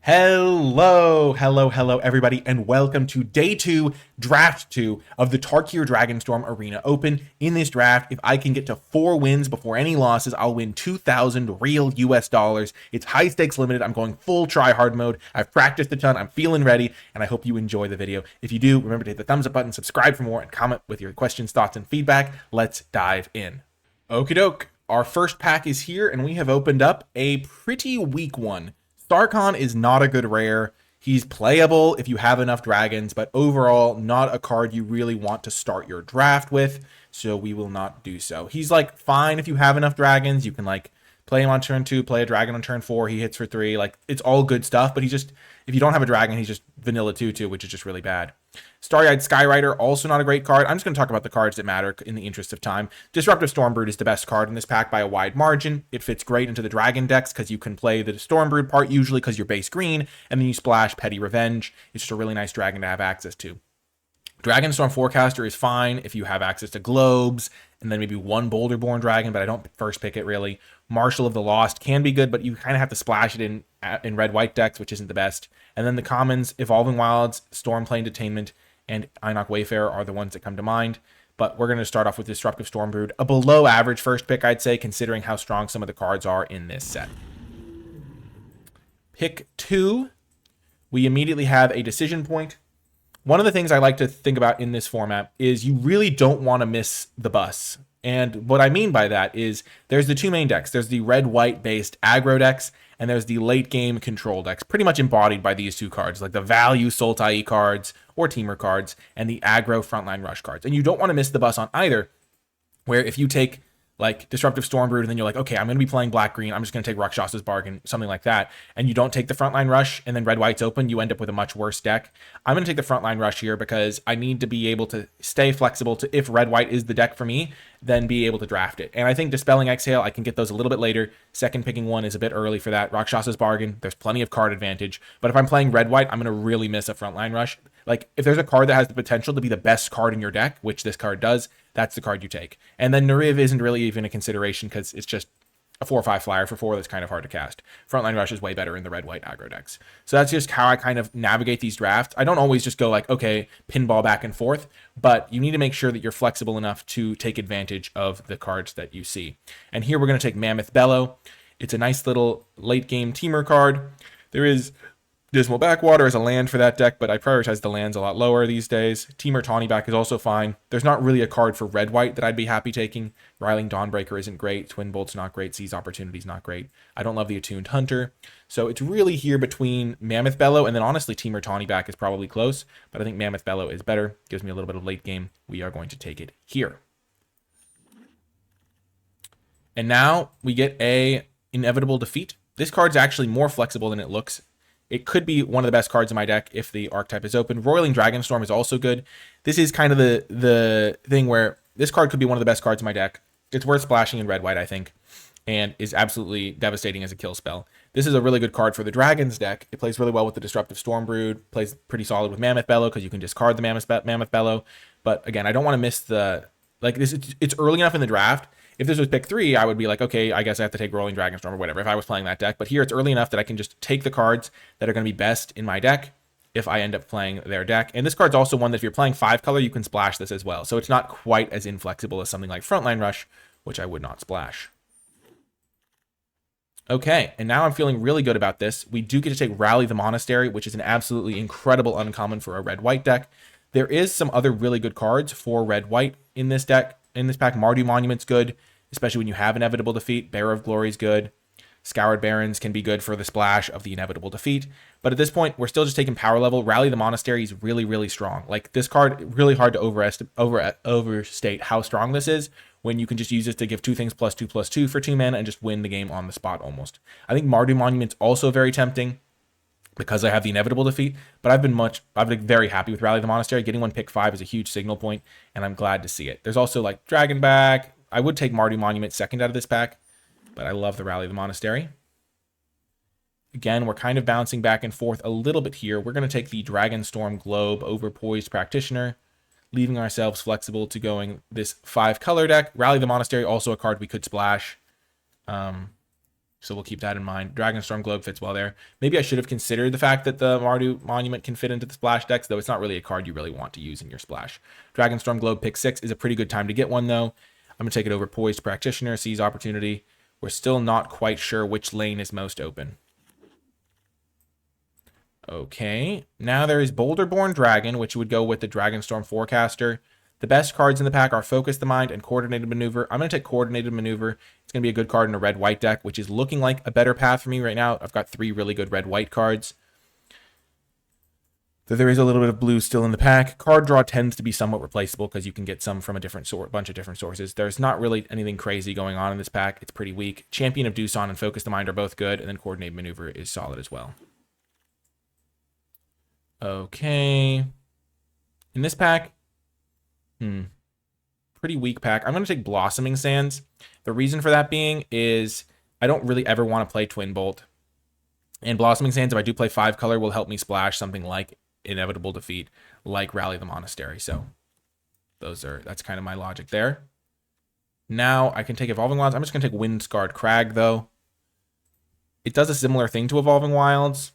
Hello, everybody, and welcome to day 2, draft 2 of the Tarkir Dragonstorm Arena Open. In this draft, if I can get to 4 wins before any losses, I'll win 2,000 real US dollars. It's high stakes limited. I'm going full try hard mode. I've practiced a ton. I'm feeling ready, and I hope you enjoy the video. If you do, remember to hit the thumbs up button, subscribe for more, and comment with your questions, thoughts, and feedback. Let's dive in. Okie doke. Our first pack is here, and we have opened up a pretty weak one. Starcon is not a good rare. He's playable if you have enough dragons, but overall not a card you really want to start your draft with, so we will not do so. He's like fine if you have enough dragons. You can like play him on turn 2, play a dragon on turn 4, he hits for 3. Like it's all good stuff, but he's just, if you don't have a dragon, he's just vanilla 2/2, which is just really bad. Starry-Eyed Skyrider, also not a great card. I'm just going to talk about the cards that matter in the interest of time. Disruptive Stormbrood is the best card in this pack by a wide margin. It fits great into the dragon decks because you can play the Stormbrood part usually because you're base green, and then you splash Petty Revenge. It's just a really nice dragon to have access to. Dragonstorm Forecaster is fine if you have access to globes, and then maybe one Boulderborn dragon, but I don't first pick it really. Marshal of the Lost can be good, but you kind of have to splash it in red-white decks, which isn't the best. And then the commons, Evolving Wilds, Stormplane Detainment, and Einok Wayfarer are the ones that come to mind. But we're going to start off with Disruptive Stormbrood, a below average first pick, I'd say, considering how strong some of the cards are in this set. Pick 2, we immediately have a decision point. One of the things I like to think about in this format is you really don't want to miss the bus. And what I mean by that is there's the two main decks. There's the red-white based aggro decks, and there's the late game control decks, pretty much embodied by these two cards, like the value Sultai cards or Teamer cards and the aggro frontline rush cards. And you don't want to miss the bus on either, where if you take like Disruptive Stormbrood, and then you're like, okay, I'm going to be playing black-green, I'm just going to take Rakshas's Bargain, something like that, and you don't take the Frontline Rush, and then red-white's open, you end up with a much worse deck. I'm going to take the Frontline Rush here because I need to be able to stay flexible to, if red-white is the deck for me, then be able to draft it. And I think Dispelling Exhale, I can get those a little bit later. Second picking one is a bit early for that. Rakshas's Bargain, there's plenty of card advantage, but if I'm playing red-white, I'm going to really miss a Frontline Rush. Like, if there's a card that has the potential to be the best card in your deck, which this card does, that's the card you take. And then Nariv isn't really even a consideration because it's just a 4/5 flyer for 4 that's kind of hard to cast. Frontline Rush is way better in the red-white aggro decks. So that's just how I kind of navigate these drafts. I don't always just go like, okay, pinball back and forth, but you need to make sure that you're flexible enough to take advantage of the cards that you see. And here we're going to take Mammoth Bellow. It's a nice little late-game teamer card. There is Dismal Backwater as a land for that deck, but I prioritize the lands a lot lower these days. Teamer Tawny Back is also fine. There's not really a card for red-white that I'd be happy taking. Riling Dawnbreaker isn't great. Twin Bolt's not great. Seize Opportunity's not great. I don't love the Attuned Hunter. So it's really here between Mammoth Bellow, and then honestly Teamer Tawny Back is probably close, but I think Mammoth Bellow is better. Gives me a little bit of late game. We are going to take it here. And now we get a Inevitable Defeat. This card's actually more flexible than it looks. It could be one of the best cards in my deck if the archetype is open. Roiling Dragonstorm is also good. This is kind of the thing where this card could be one of the best cards in my deck. It's worth splashing in red-white, I think, and is absolutely devastating as a kill spell. This is a really good card for the Dragons deck. It plays really well with the Disruptive Stormbrood, plays pretty solid with Mammoth Bellow because you can discard the Mammoth Bellow. But again, I don't want to miss the, like this. It's early enough in the draft. If this was pick 3, I would be like, okay, I guess I have to take Rolling Dragonstorm or whatever if I was playing that deck. But here it's early enough that I can just take the cards that are going to be best in my deck if I end up playing their deck. And this card's also one that if you're playing 5-color, you can splash this as well. So it's not quite as inflexible as something like Frontline Rush, which I would not splash. Okay, and now I'm feeling really good about this. We do get to take Rally the Monastery, which is an absolutely incredible uncommon for a red-white deck. There is some other really good cards for red-white in this deck. In this pack, Mardu Monument's good, especially when you have Inevitable Defeat. Bearer of Glory's good. Scoured Barrens can be good for the splash of the Inevitable Defeat. But at this point, we're still just taking power level. Rally the Monastery is really, really strong. Like, this card, really hard to overstate how strong this is when you can just use this to give 2 things +2/+2 for 2 mana and just win the game on the spot almost. I think Mardu Monument's also very tempting because I have the Inevitable Defeat, but I've been very happy with Rally the Monastery. Getting one pick 5 is a huge signal point, and I'm glad to see it. There's also like Dragonback. I would take Mardu Monument second out of this pack, but I love the Rally the Monastery. Again, we're kind of bouncing back and forth a little bit here. We're going to take the Dragonstorm Globe over Poised Practitioner, leaving ourselves flexible to going this 5-color deck. Rally the Monastery, also a card we could splash. So we'll keep that in mind. Dragonstorm Globe fits well there. Maybe I should have considered the fact that the Mardu Monument can fit into the splash decks, though it's not really a card you really want to use in your splash. Dragonstorm Globe pick 6 is a pretty good time to get one, though. I'm going to take it over Poised Practitioner, seize opportunity. We're still not quite sure which lane is most open. Okay, now there is Boulderborn Dragon, which would go with the Dragonstorm Forecaster. The best cards in the pack are Focus the Mind and Coordinated Maneuver. I'm going to take Coordinated Maneuver. It's going to be a good card in a red-white deck, which is looking like a better path for me right now. I've got 3 really good red-white cards. Though there is a little bit of blue still in the pack. Card draw tends to be somewhat replaceable because you can get some from a bunch of different sources. There's not really anything crazy going on in this pack. It's pretty weak. Champion of Doosan and Focus the Mind are both good, and then Coordinated Maneuver is solid as well. Okay. In this pack, pretty weak pack. I'm going to take Blossoming Sands. The reason for that being is I don't really ever want to play Twin Bolt. And Blossoming Sands, if I do play 5 color, will help me splash something like Inevitable Defeat, like Rally the Monastery. So that's kind of my logic there. Now I can take Evolving Wilds. I'm just going to take Windscarred Crag, though. It does a similar thing to Evolving Wilds,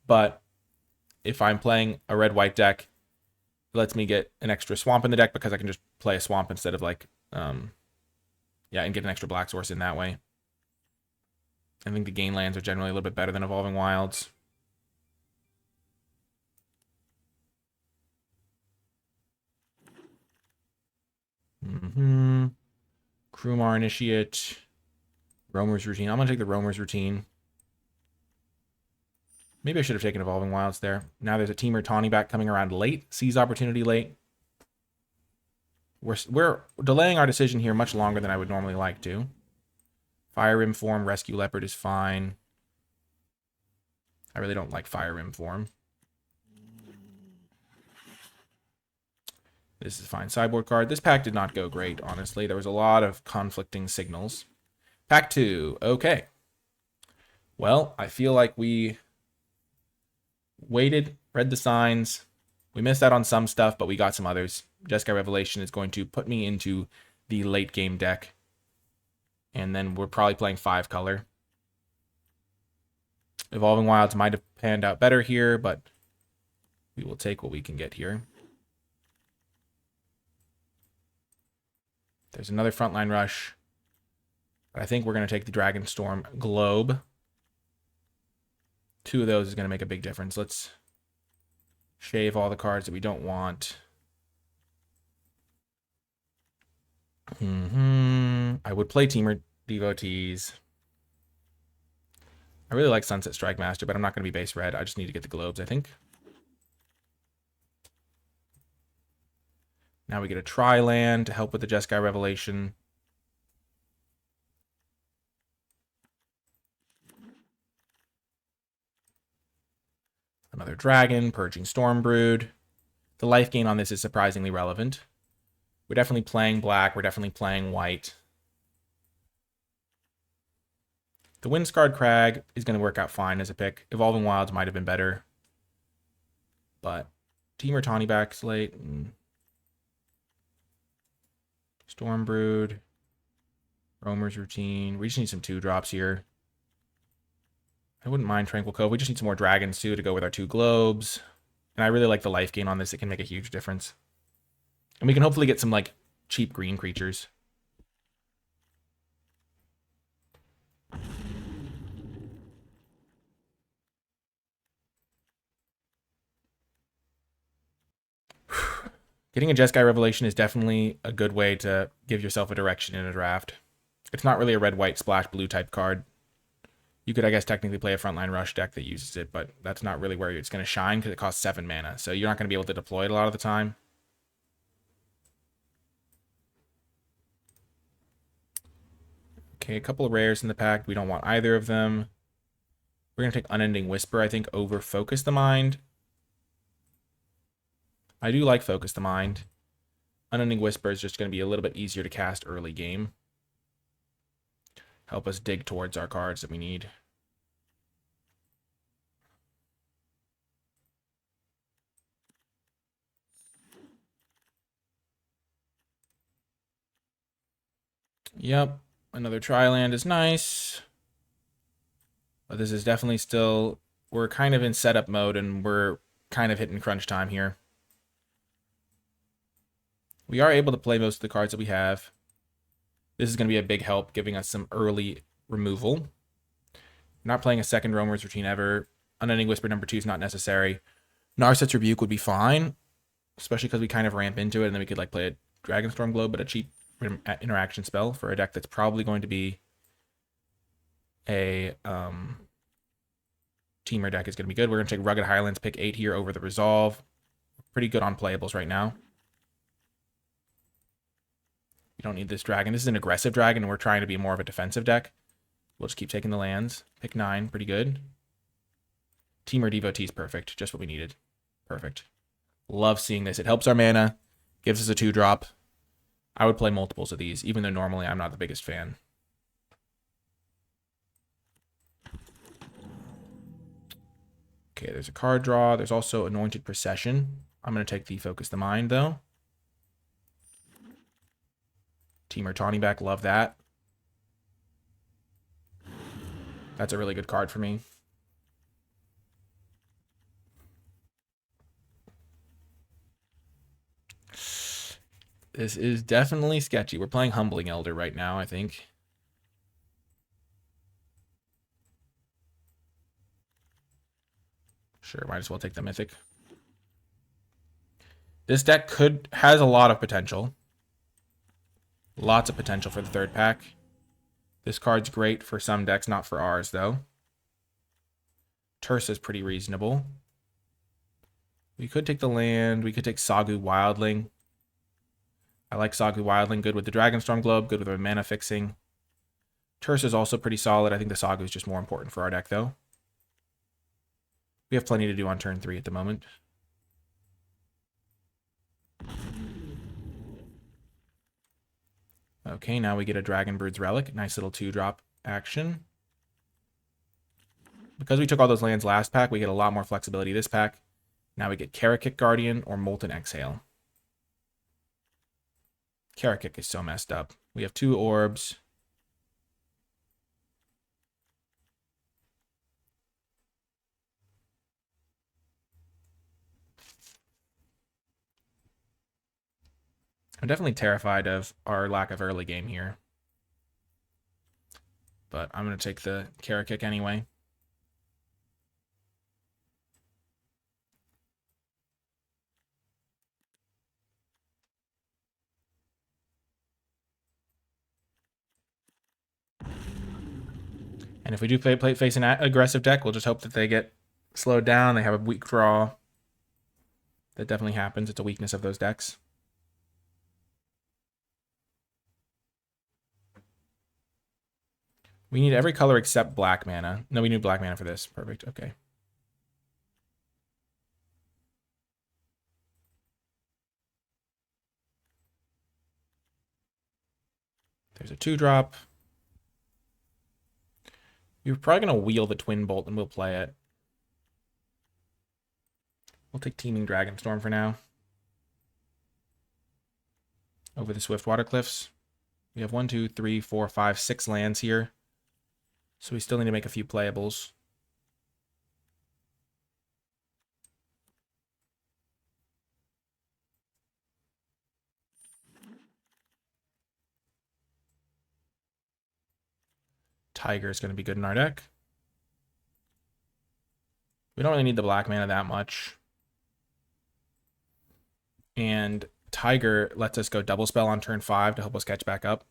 but if I'm playing a red-white deck, it lets me get an extra swamp in the deck because I can just play a swamp instead of like, and get an extra black source in that way. I think the gain lands are generally a little bit better than Evolving Wilds. Krumar Initiate. Roamer's Routine. I'm going to take the Roamer's Routine. Maybe I should have taken Evolving Wilds there. Now there's a Temur Tawny back coming around late. Seize opportunity late. We're delaying our decision here much longer than I would normally like to. Fire Rim form, Rescue Leopard is fine. I really don't like Fire Rim form. This is a fine sideboard card. This pack did not go great, honestly. There was a lot of conflicting signals. Pack 2. Okay. Well, I feel like we waited, read the signs. We missed out on some stuff, but we got some others. Jeskai Revelation is going to put me into the late game deck. And then we're probably playing 5 color. Evolving Wilds might have panned out better here, but we will take what we can get here. There's another Frontline Rush. But I think we're going to take the Dragonstorm Globe. 2 of those is going to make a big difference. Let's shave all the cards that we don't want. I would play Temur Devotees. I really like Sunset Strike Master, but I'm not going to be base red. I just need to get the globes, I think. Now we get a Tri-Land to help with the Jeskai Revelation. Another Dragon, Purging Stormbrood. The life gain on this is surprisingly relevant. We're definitely playing black. We're definitely playing white. The Windscarred Crag is going to work out fine as a pick. Evolving Wilds might have been better. But Temur Tawny back's late. Stormbrood. Roamer's Routine. We just need some 2-drops here. I wouldn't mind Tranquil Cove. We just need some more dragons, too, to go with our 2 globes. And I really like the life gain on this. It can make a huge difference. And we can hopefully get some, like, cheap green creatures. Getting a Jeskai Revelation is definitely a good way to give yourself a direction in a draft. It's not really a red-white splash blue type card. You could, I guess, technically play a Frontline Rush deck that uses it, but that's not really where it's going to shine because it costs 7 mana. So you're not going to be able to deploy it a lot of the time. Okay, a couple of rares in the pack. We don't want either of them. We're going to take Unending Whisper, I think, over Focus the Mind. I do like Focus the Mind. Unending Whisper is just going to be a little bit easier to cast early game. Help us dig towards our cards that we need. Yep, another Tri-Land is nice. But this is definitely still, we're kind of in setup mode and we're kind of hitting crunch time here. We are able to play most of the cards that we have. This is going to be a big help, giving us some early removal. Not playing a second Roamer's Routine ever. Unending Whisper #2 is not necessary. Narset's Rebuke would be fine, especially because we kind of ramp into it, and then we could like play a Dragonstorm Globe, but a cheap interaction spell for a deck that's probably going to be a Teamer deck is going to be good. We're going to take Rugged Highlands, pick 8 here over the Resolve. Pretty good on playables right now. We don't need this dragon. This is an aggressive dragon, and we're trying to be more of a defensive deck. We'll just keep taking the lands. Pick 9, pretty good. Teamer Devotee is perfect. Just what we needed. Perfect. Love seeing this. It helps our mana. Gives us a 2-drop. I would play multiples of these, even though normally I'm not the biggest fan. Okay, there's a card draw. There's also Anointed Procession. I'm going to take the Focus the Mind, though. Teamer Tawny back. Love that. That's a really good card for me. This is definitely sketchy. We're playing Humbling Elder right now, I think. Sure, might as well take the Mythic. This deck has a lot of potential. Lots of potential for the third pack. This card's great for some decks, not for ours, though. Tursa's pretty reasonable. We could take the land. We could take Sagu Wildling. I like Sagu Wildling. Good with the Dragonstorm Globe. Good with the mana fixing. Tursa's also pretty solid. I think the Sagu is just more important for our deck, though. We have plenty to do on turn 3 at the moment. Okay, now we get a Dragonbird's Relic. Nice little 2-drop action. Because we took all those lands last pack, we get a lot more flexibility this pack. Now we get Karakik Guardian or Molten Exhale. Karakik is so messed up. We have 2 orbs. I'm definitely terrified of our lack of early game here. But I'm going to take the Karakik anyway. And if we do face an aggressive deck, we'll just hope that they get slowed down. They have a weak draw. That definitely happens. It's a weakness of those decks. We need every color except black mana. No, we need black mana for this. Perfect. Okay. There's a 2-drop. You're probably going to wheel the Twin Bolt and we'll play it. We'll take Teeming Dragonstorm for now. Over the Swiftwater Cliffs. We have 1, 2, 3, 4, 5, 6 lands here. So we still need to make a few playables. Tiger is going to be good in our deck. We don't really need the black mana that much. And Tiger lets us go double spell on turn 5 to help us catch back up.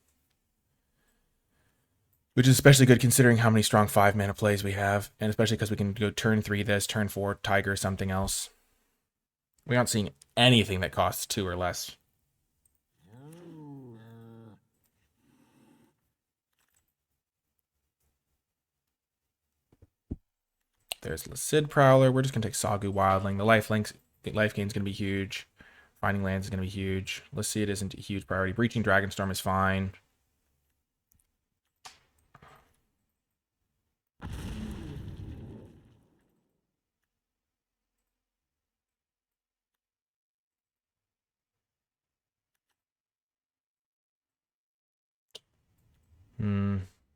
Which is especially good considering how many strong 5 mana plays we have. And especially because we can go turn 3 this, turn 4 Tiger, something else. We aren't seeing anything that costs 2 or less. There's Sid Prowler. We're just going to take Sagu Wildling. The life gain is going to be huge. Finding lands is going to be huge. Let's see, it isn't a huge priority. Breaching Dragonstorm is fine.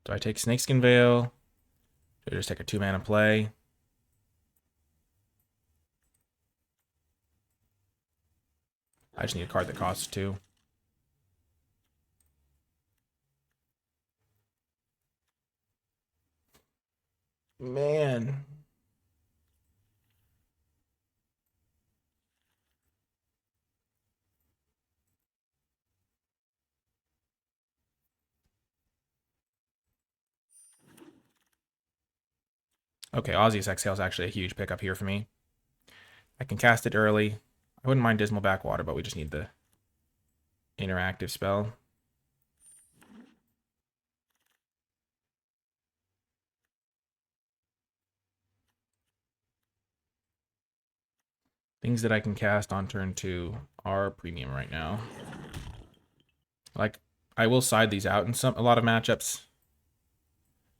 Do I take Snakeskin Veil? So just take a 2-mana play. I just need a card that costs 2. Man. Okay, Osseous Exhale is actually a huge pickup here for me. I can cast it early. I wouldn't mind Dismal Backwater, but we just need the interactive spell. Things that I can cast on turn 2 are premium right now. Like, I will side these out in a lot of matchups.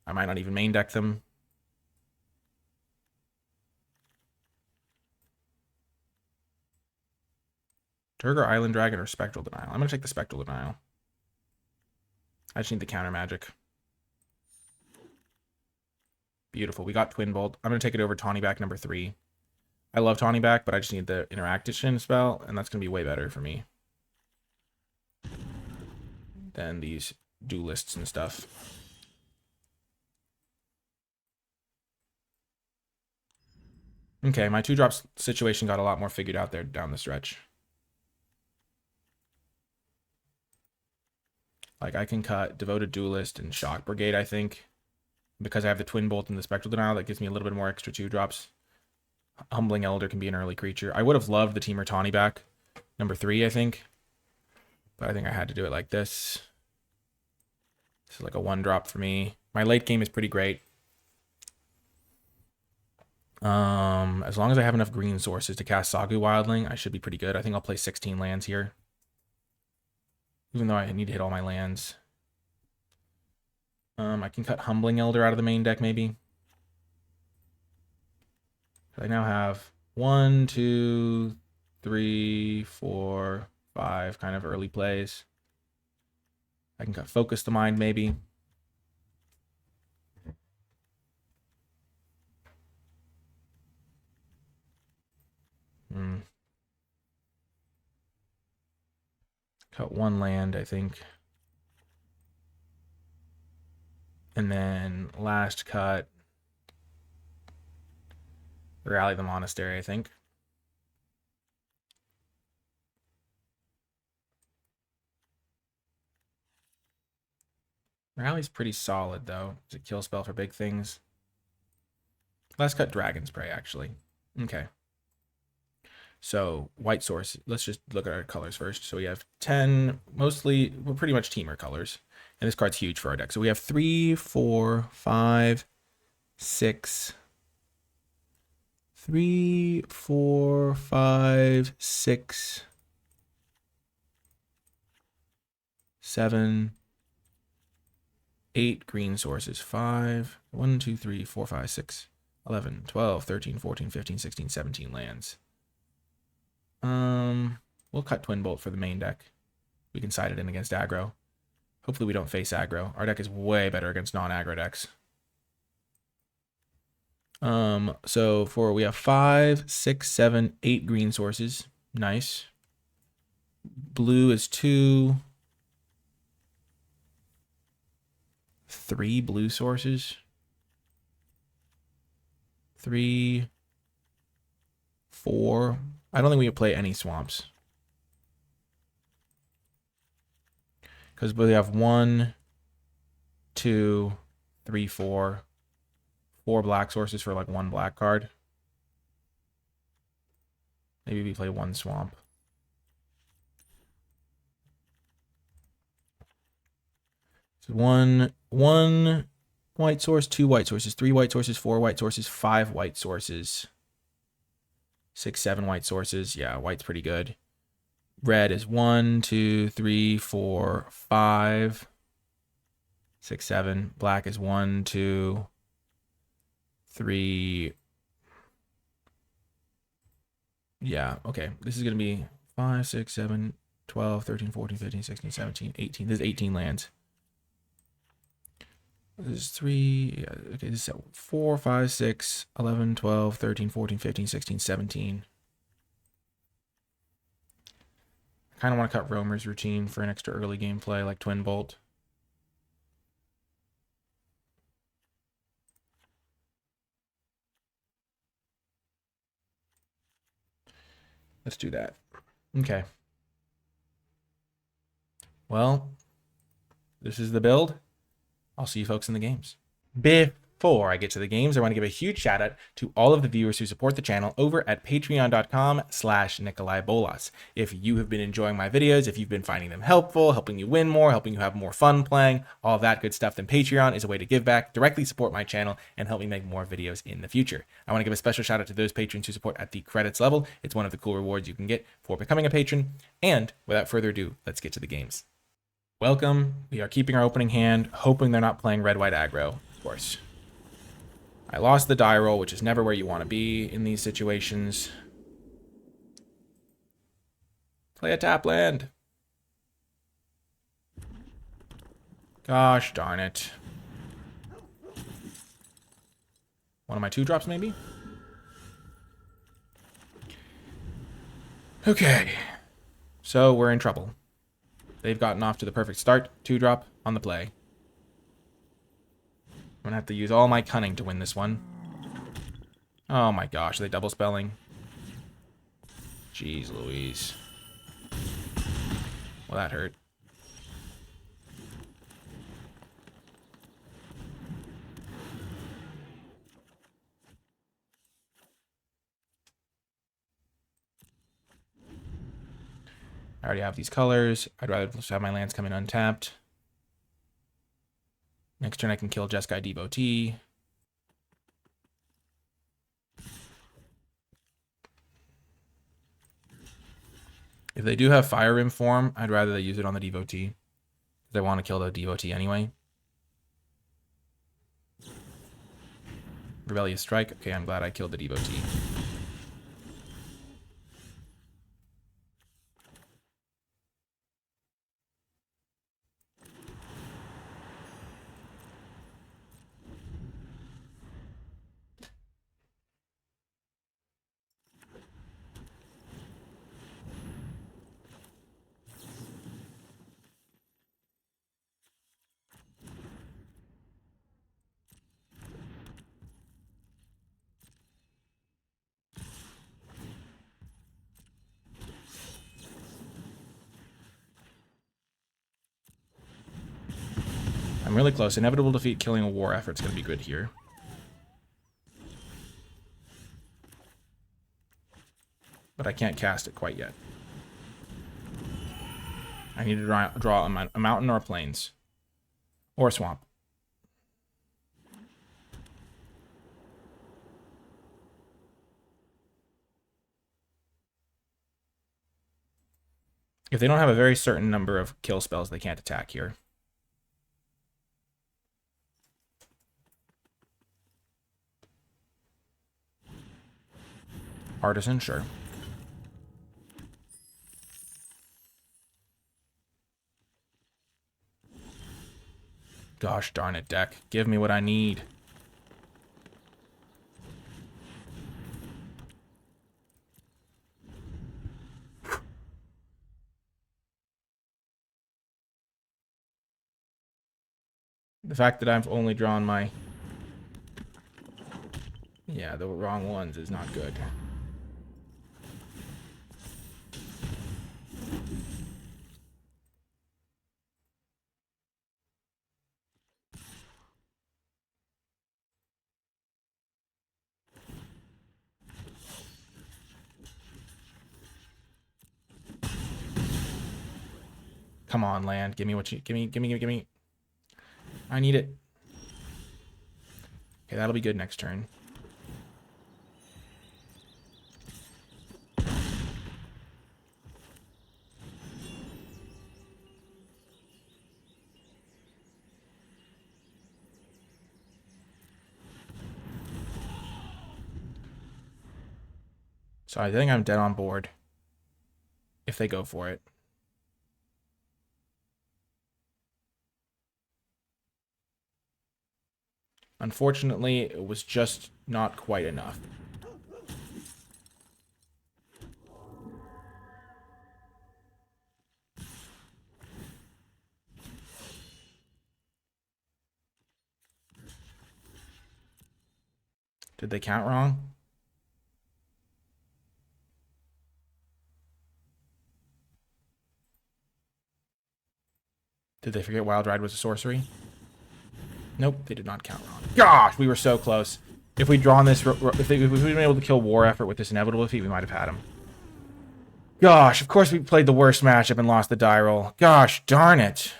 I might not even main deck them. Turgor Island Dragon or Spectral Denial? I'm going to take the Spectral Denial. I just need the counter magic. Beautiful. We got Twin Bolt. I'm going to take it over Tawny Back number 3. I love Tawny Back, but I just need the interaction spell, and that's going to be way better for me than these duelists and stuff. Okay, my 2-drop situation got a lot more figured out there down the stretch. Like, I can cut Devoted Duelist and Shock Brigade, I think. Because I have the Twin Bolt and the Spectral Denial, that gives me a little bit more extra 2-drops. Humbling Elder can be an early creature. I would have loved the Teamer Tawny Back, number 3, I think. But I think I had to do it like this. This is like a 1-drop for me. My late game is pretty great. As long as I have enough green sources to cast Sagu Wildling, I should be pretty good. I think I'll play 16 lands here. Even though I need to hit all my lands. I can cut Humbling Elder out of the main deck, maybe. I now have 1, 2, 3, 4, 5 kind of early plays. I can cut Focus the Mind, maybe. Cut 1 land, I think. And then last cut, Rally the Monastery, I think. Rally's pretty solid, though. It's a kill spell for big things. Last cut, Dragon's Prey, actually. Okay. So, white source. Let's just look at our colors first. So we have 10, mostly, we're pretty much teamer colors. And this card's huge for our deck. So we have 3, 4, 5, 6. 3, 4, 5, 6, 7, 8 green sources. 5, 1, 2, 3, 4, 5, 6, 11, 12, 13, 14, 15, 16, 17 lands. We'll cut Twin Bolt for the main deck. We can side it in against aggro. Hopefully we don't face aggro. Our deck is way better against non-aggro decks. So we have 5, 6, 7, 8 green sources. Nice. Blue is 2. 3 blue sources. 3, 4. I don't think we can play any swamps. Because we have 1, 2, 3, 4. 4 black sources for like 1 black card. Maybe we play 1 swamp. So 1 white source, 2 white sources, 3 white sources, 4 white sources, 5 white sources. 6, 7 white sources. Yeah, white's pretty good. Red is 1, 2, 3, 4, 5. 6, 7. Black is 1, 2, 3. Yeah, okay. This is going to be 5, 6, 7, 12, 13, 14, 15, 16, 17, 18. This is 18 lands. This is 3. Okay, this is 4, 5, 6, 11, 12, 13, 14, 15, 16, 17. I kind of want to cut Roamer's routine for an extra early gameplay like Twin Bolt. Let's do that. Okay. Well, this is the build. I'll see you folks in the games. Before I get to the games, I want to give a huge shout out to all of the viewers who support the channel over at patreon.com/NicolaiBolas. If you have been enjoying my videos, if you've been finding them helpful, helping you win more, helping you have more fun playing, all of that good stuff, then Patreon is a way to give back, directly support my channel, and help me make more videos in the future. I want to give a special shout out to those patrons who support at the credits level. It's one of the cool rewards you can get for becoming a patron. And without further ado, let's get to the games. Welcome. We are keeping our opening hand, hoping they're not playing red-white aggro, of course. I lost the die roll, which is never where you want to be in these situations. Play a tap land. Gosh darn it. One of my 2-drops, maybe? Okay. So we're in trouble. They've gotten off to the perfect start. 2-drop on the play. I'm gonna have to use all my cunning to win this one. Oh my gosh, are they double spelling? Jeez Louise. Well, that hurt. I already have these colors. I'd rather just have my lands come in untapped. Next turn I can kill Jeskai Devotee. If they do have Fire Rim form, I'd rather they use it on the Devotee. They want to kill the Devotee anyway. Rebellious Strike. Okay, I'm glad I killed the Devotee. I'm really close. Inevitable defeat, killing a war effort's going to be good here. But I can't cast it quite yet. I need to draw a mountain or a plains. Or a swamp. If they don't have a very certain number of kill spells, they can't attack here. Artisan, sure. Gosh darn it, deck. Give me what I need. The fact that I've only drawn my... Yeah, the wrong ones is not good. Come on, land. Give me what you... Give me. I need it. Okay, that'll be good next turn. So I think I'm dead on board. If they go for it. Unfortunately, it was just not quite enough. Did they count wrong? Did they forget Wild Ride was a sorcery? Nope, they did not count wrong. Gosh, we were so close. If we'd drawn this, if we'd been able to kill War Effort with this inevitable defeat, we might have had him. Gosh, of course we played the worst matchup and lost the die roll. Gosh, darn it.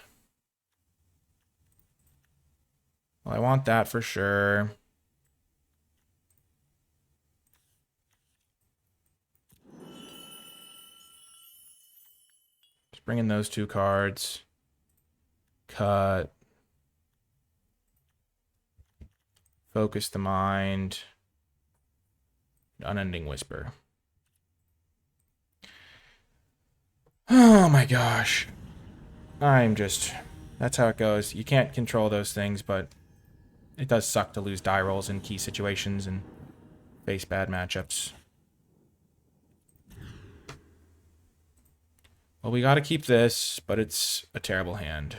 Well, I want that for sure. Just bring in those 2 cards. Cut. Focus the Mind. Unending Whisper. Oh my gosh. That's how it goes. You can't control those things, but it does suck to lose die rolls in key situations and face bad matchups. Well, we gotta keep this, but it's a terrible hand.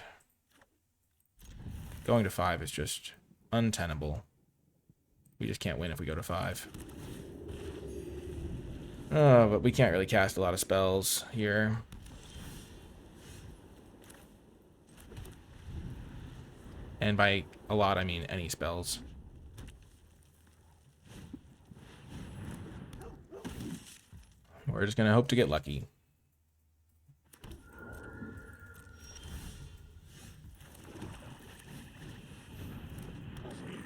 Going to 5 is just untenable. We just can't win if we go to 5. Oh, but we can't really cast a lot of spells here. And by a lot, I mean any spells. We're just gonna hope to get lucky.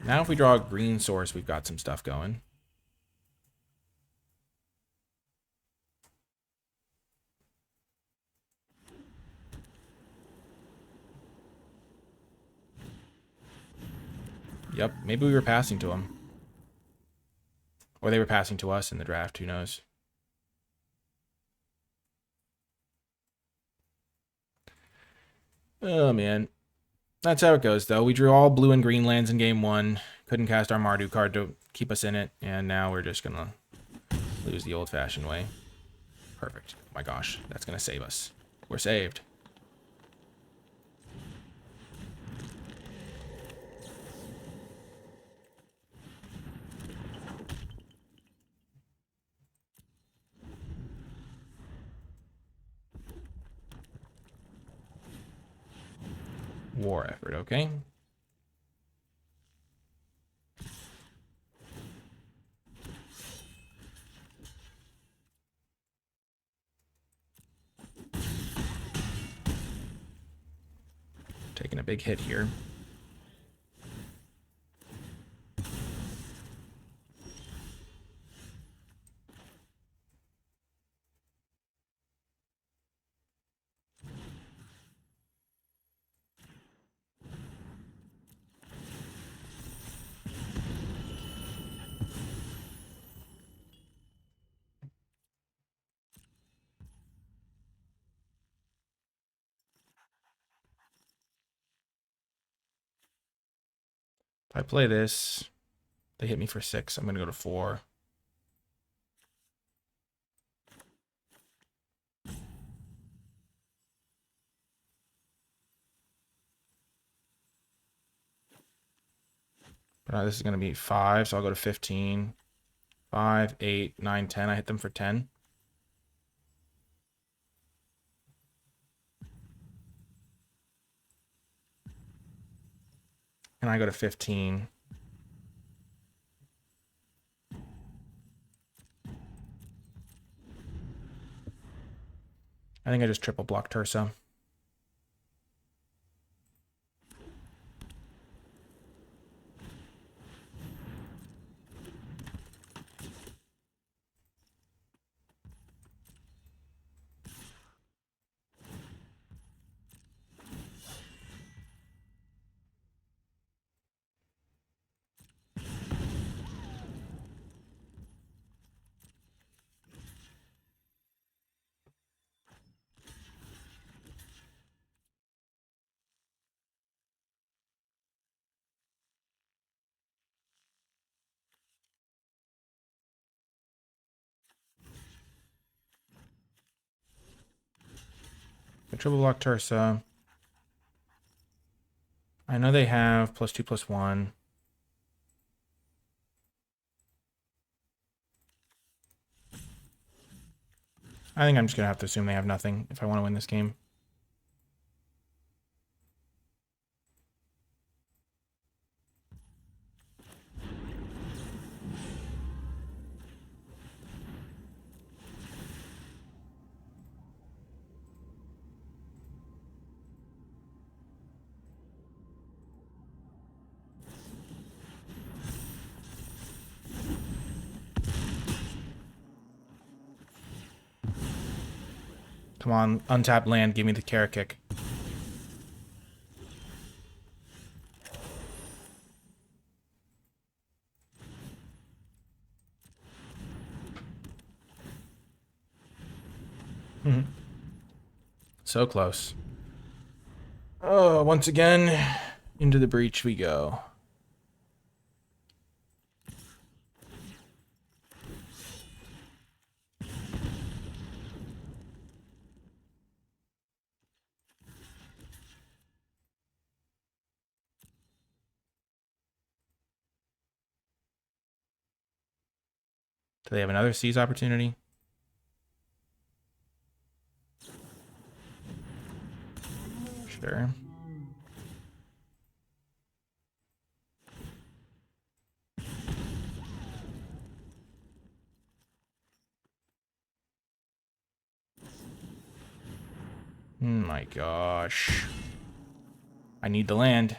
Now if we draw a green source, we've got some stuff going. Yep, maybe we were passing to them. Or they were passing to us in the draft, who knows. Oh, man. That's how it goes, though. We drew all blue and green lands in game 1. Couldn't cast our Mardu card to keep us in it. And now we're just going to lose the old-fashioned way. Perfect. Oh my gosh, that's going to save us. We're saved. War Effort, okay. Taking a big hit here. If I play this, they hit me for 6. I'm going to go to 4. But this is going to be 5, so I'll go to 15. 5, 8, 9, 10. I hit them for 10. And I go to 15. I think I just triple block Tursa. Triple block Tursa. I know they have +2/+1. I think I'm just going to have to assume they have nothing if I want to win this game. Come on, untapped land, give me the carrot kick. So close. Oh, once again, into the breach we go. Do they have another seize opportunity? Sure. Oh my gosh. I need the land.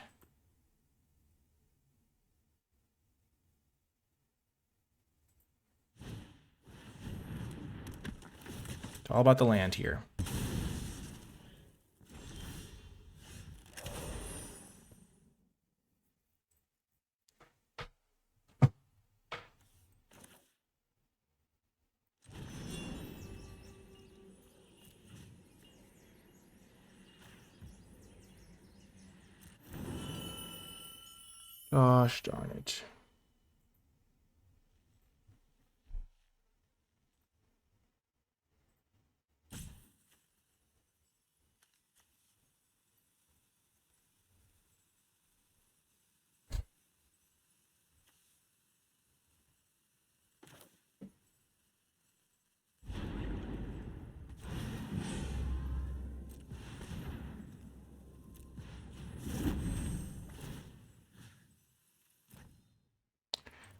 It's all about the land here. Gosh darn it.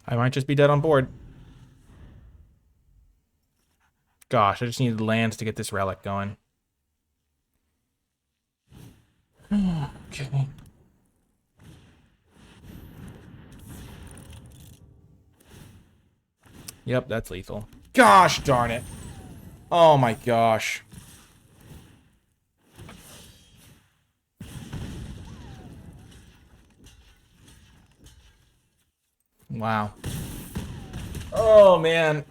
I might just be dead on board. Gosh, I just needed lands to get this relic going. Okay. Yep, that's lethal. Gosh darn it. Oh my gosh. Wow. Oh man.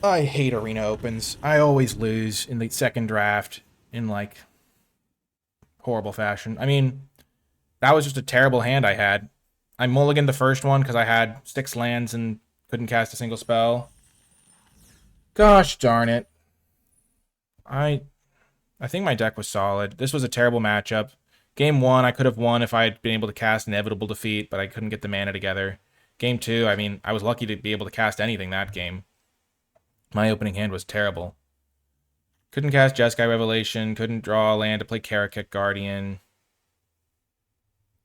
I hate Arena Opens. I always lose in the second draft in like horrible fashion. I mean, that was just a terrible hand I had. I mulliganed the first one because I had 6 lands and couldn't cast a single spell. Gosh darn it. I think my deck was solid. This was a terrible matchup. Game 1, I could have won if I had been able to cast Inevitable Defeat, but I couldn't get the mana together. Game 2, I mean, I was lucky to be able to cast anything that game. My opening hand was terrible. Couldn't cast Jeskai Revelation, couldn't draw a land to play Karakek Guardian.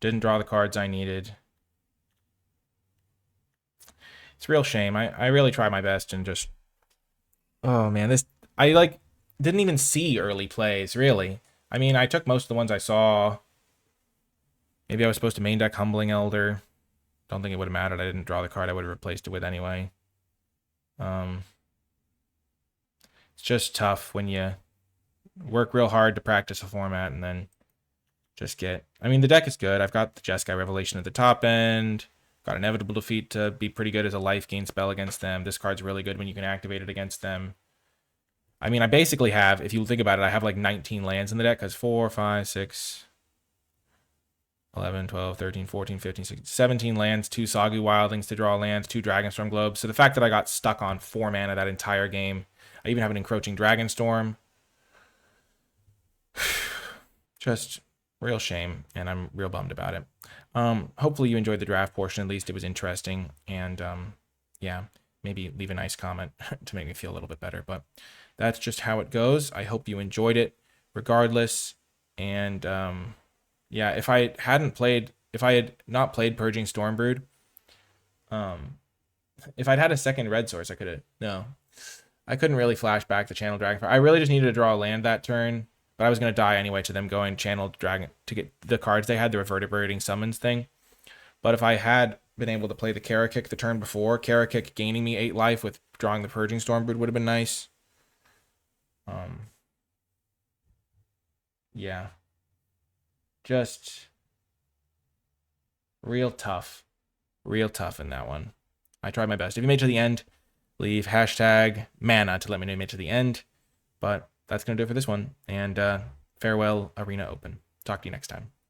Didn't draw the cards I needed. It's a real shame. I really tried my best and just... Oh man, this... I like didn't even see early plays, really. I mean, I took most of the ones I saw. Maybe I was supposed to main deck Humbling Elder. Don't think it would have mattered. I didn't draw the card I would have replaced it with anyway. It's just tough when you work real hard to practice a format and then just get... I mean, the deck is good. I've got the Jeskai Revelation at the top end. Got Inevitable Defeat to be pretty good as a life gain spell against them. This card's really good when you can activate it against them. I mean, I basically have, if you think about it, I have like 19 lands in the deck because 4, 5, 6, 11, 12, 13, 14, 15, 16, 17 lands, 2 Soggy Wildlings to draw lands, 2 Dragonstorm Globes. So the fact that I got stuck on 4 mana that entire game, I even have an Encroaching Dragonstorm. Just real shame, and I'm real bummed about it. Hopefully you enjoyed the draft portion. At least it was interesting, and yeah, maybe leave a nice comment to make me feel a little bit better. But that's just how it goes. I hope you enjoyed it, regardless. And yeah, if I had not played Purging Stormbrood, if I'd had a second red source, I couldn't really flash back the Channel Dragonfire. I really just needed to draw a land that turn. But I was going to die anyway to them going Channel Dragon to get the cards. They had the reverberating summons thing. But if I had been able to play the Kara-Kick the turn before, Kara-Kick gaining me 8 life with drawing the Purging Stormbrood would have been nice. Yeah. Just real tough. Real tough in that one. I tried my best. If you made it to the end, leave hashtag mana to let me know you made it to the end. But that's going to do it for this one. And farewell, Arena Open. Talk to you next time.